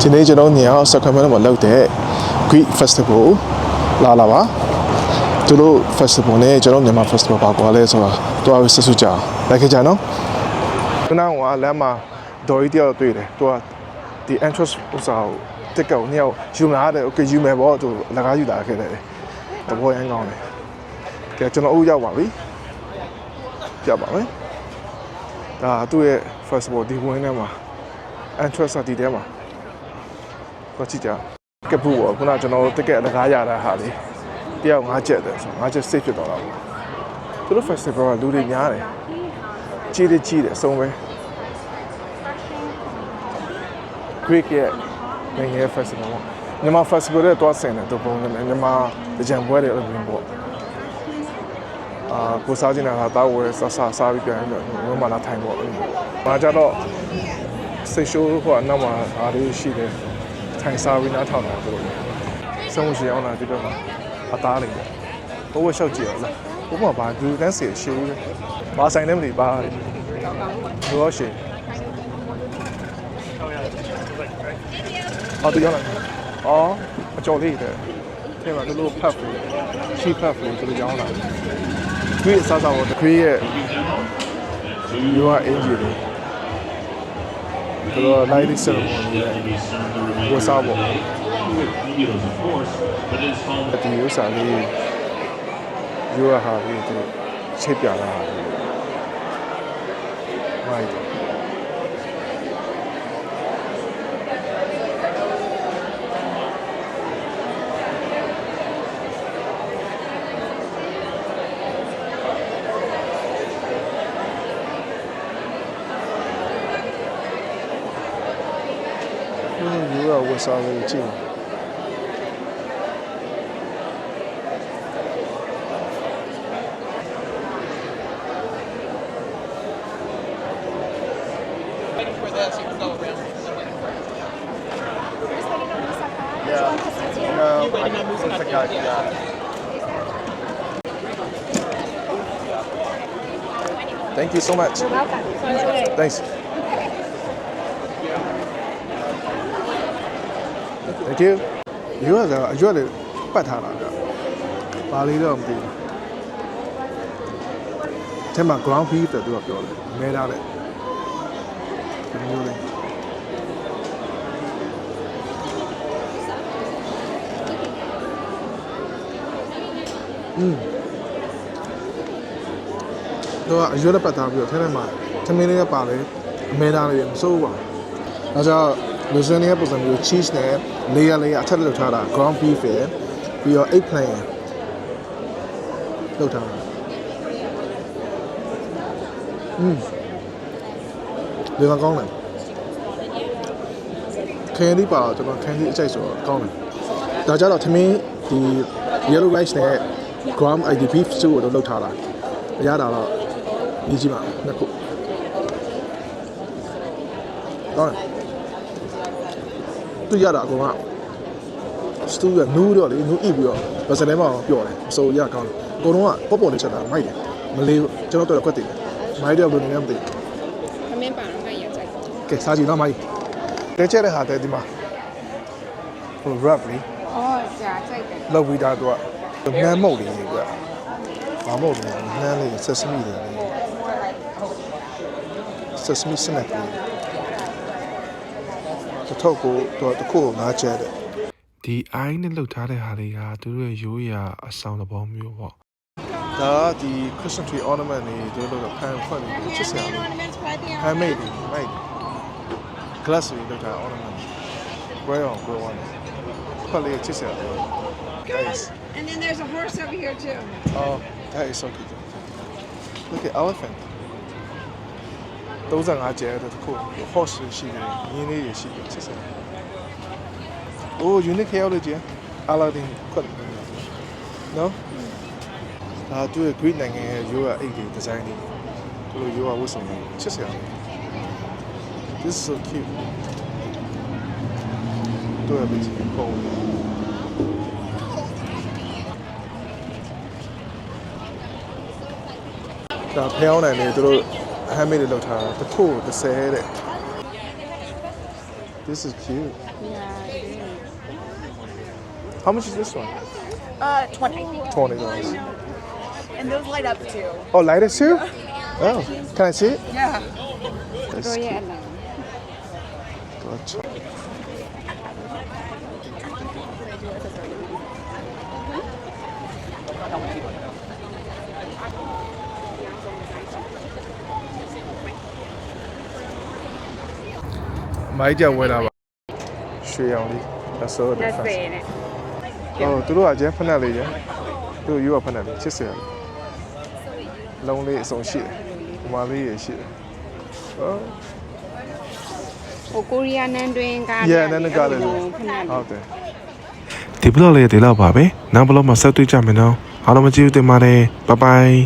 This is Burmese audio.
ဒီနေ့ကျွန်တော်ညောင်စကွန်မဲမှာလုပ်တဲ့ Greek Festival လာပါသူတို့ Festival နဲ့ကျွန်တော်မြန်မာ Festival ပါကွာလဲဆိုတာတွားပြီးဆက်စုကြအောင်လိုက်ခဲ့ကြနော်ခုနကလမ်းမှာဒေါ်ကြီးတယောက်တွေ့တယ်သူကဒီ entrance ဥစားကိုတက်ကောက်ညောင်ယူမလားတဲ့ okay ယူမယ်ပေါ့သူလကားယူလာခဲ့တယ်တဘောရမ်းကောင်းတယ်ကဲကျွန်တော်အုပ်ရောက်ပါပြီပြပါမယ်ဒါသူ့ရဲ့ Festival ဒီဝင်းထဲမှာ entrance ဒီထဲမှာတော့ကြည့်ကြကပ်ဘူးပေါ့ခုနကျွန်တော်တက်ကက်လကားရတာဟာလေတယောက်5ချက်တယ်ဆို5ချက် safe ဖြစ်သွားတာပေါ့သူတို့ festival ကလူတွေများတယ်ကြီးတယ်အဆုံးပဲ Greek ရဲ့နိုင်ငံ festival ပေါ့မြန်မာ festival တွေတော့ဆင်တယ်သူပုံနဲ့မြန်မာကြံပွဲတွေအဲ့လိုပေါ့ကိုစားချင်တာကတာဝယ်စားပြီးပြန်ပြီးတော့ဝမ်းမလာထိုင်ပေါ့အဲ့လိုမှာကြတော့စိတ်ရှိုးဟိုအနောက်မှာအားလေးရှိတယ်ထိုင်စားပြီးနားထောင်တာသူတို့ဆုံးမရှိအောင်လာဒီဘက်မှာအသားလေးပေါ့ဘိုးဝရှောက်ကြည့်ရလားဘိုးမဘာဒူတန်းစီရှိဦးတယ်ဘာဆိုင်နေမလို့ပါရောရှိအော်တူရောက်လာအော်အကျော်လေးတဲ့ထဲမှာတို့ဖတ်ဖို့ရှိဖတ်ဖို့သူတို့ရောက်လာဒီအစားစားပေါ့ဒီရဲ့ရောအင်ဂျီတွေသူတို့ lighting ceremony ဝတ်စားဖို့ဒီဥစားလေးရောဟာလေးသူချိတ်ပြလာမိုက်ဝတ်စားလေးကြည့်Thank you so much. You're welcome. Thanks. Thank you. You are the ပတ်ထားတာကြာ။ဘာလေးတော့မသိဘူး။ထဲမှာ ground beef တဲ့သူကပြောတယ်။မဲထားတယ်။ဒီမျိုးလေးတော့အရွက်ပတ်ထားပြီးတော့ထဲထဲမှာသမင်းလေးကပါလေအမဲထားလေးမစိုးဘူးပါ။ဒါကြောင့်လူစင်းရဲ့ပုံစံမျိုး cheese နဲ့ layer အထက်လောက်ထားတာ ground beef ရယ်ပြီးတော့ eggplant လောက်ထားတာဒီကကောင်းတယ်candy ပါတော့ကျွန်တော် candy အကြိုက်ဆိုတော့ကောင်းတယ်ဒါကြတော့သမင်းဒီ yellow rice နဲ့ ground beef stew ကိုလောက်ထားတာအရတာတော့ဒီကြည့်ပါနှစ်ခုကောင်းတယ်သူရတာအကောင်ကစတူရနူးတော့လေနူးအိပြီးတော့ဗစလဲမှာပျော့တယ်အစိုးရကောင်းတယ်အကုန်လုံးကပေါ့လေးချက်တာမိုက်တယ်မလေးကျွန်တော်တို့ကွက်တည်တယ်မိုက်တယ်ဘယ်လိုလဲမသိဘူးသမင်းပါတော့ကရကြိုက်တယ်ကဲစားကြည့်တော့မိုက်တဲချက်တဲ့ဟာတဲဒီမှာဟို wrap လေးအော်ကြာကြိုက်တယ်လောက်ပြီးသားတော့နှမ်းမုတ်လေးကြီးကဘာမုတ်လဲနှမ်းလေး sesame လေး sesame snack လေးတော့ကိုတော့တခု9ချက်တဲ့ဒီအိုင်းနဲ့လှုပ်ထားတဲ့ဟာတွေကသူတို့ရဲ့ရိုးရာအဆောင်သဘောမျိုးပေါ့ဒါဒီ Christmas tree ornament တွေတို့လို့ဖန်ဖွက်ပြီးချစ်စရာလေး handmade တွေမိုက် glass တွေလုပ်ထား ornament ဘယ်အောင်ကိုဝမ်းဖက်လေးချစ်စရာလေး guys and then there's a horse over here too oh that is so cute look at elephant 35ကျဲတဲ့တခု horse ရှိတယ်မြင်းလေးရှိတယ်ချစ်စရာအိုး unique ရောက်လို့ကျန်အလာဒင်ခွတ်နော်ဒါသူရဲ့ Greek နိုင်ငံရဲ့ရိုးရာအိတ်တွေ design တွေသူတို့ရိုးရာဝတ်စုံတွေချစ်စရာ This is so cute သူရဲ့ basic ပုံဒါဖျောင်းနိုင်နေသူတို့ handmade တွေလုပ်ထားတာတစ်ခု30တဲ့ This is cute. Yeah, it is. How much is this one? 20. $20. And those light up too. Oh, lighter too? Oh, can I see it? Yeah. That's Go cute. ahead. Gotcha. Mai giờ quay nào bà? Xuôi ông đi. That's so That's different. it. Tụi nó giờ phân nào chứ? Tụi yêu phân nào chết sẹo. Long lệ sống shit. Mà lệ shit. Oh. ဟိုကိုရီးယားနန်းတွင်းကား Yeah, နန်းတွင်းကားလည်း ခဏလေး ဟုတ်တယ် ဒီဘလော့လေးဒီလောက်ပါပဲနောက်ဘလော့မှာဆက်တွေ့ကြမယ်နော်အားလုံးမကြည့်ဦးတင်ပါတယ်ဘိုင်ဘိုင်